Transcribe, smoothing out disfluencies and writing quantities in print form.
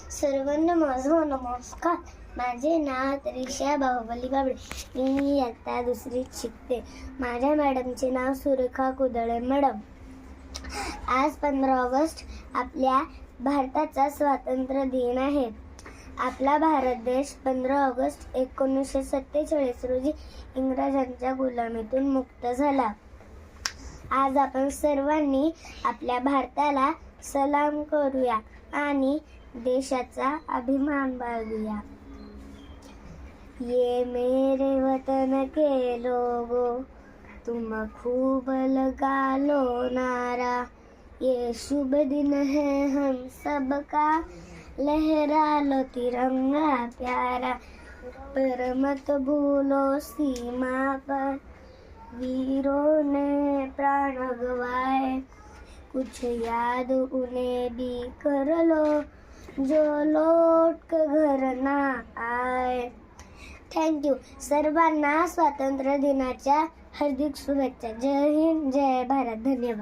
सर्वांना माझा नमस्कार. माझे नाव त्रिशा बाहुबली बाबडे. मी इयत्ता दुसरीत शिकते. माझ्या मॅडमचे नाव सुरेखा कुदळे मॅडम. आज 15 ऑगस्ट आपल्या भारताचा स्वातंत्र्य दिन आहे. आपला भारत देश 15 ऑगस्ट 1947 रोजी इंग्रजांच्या गुलामीतून मुक्त झाला. आज आपण सर्वांनी आपल्या भारताला सलाम करूया आणि देशाचा अभिमान बाळगूया. ये मेरे वतन के लोगो, तुम खूब लगा लो नारा. ये शुभ दिन है हम सबका, लहरा लो तिरंगा प्यारा. पर मत भूलो सीमा पर वीरों ने प्राण गवाए. कुछ याद उन्हें भी कर लो, जो लौट कर घर ना आए. थँक्यू. सर्वांना स्वातंत्र्य दिनाच्या हार्दिक शुभेच्छा. जय हिंद, जय भारत. धन्यवाद.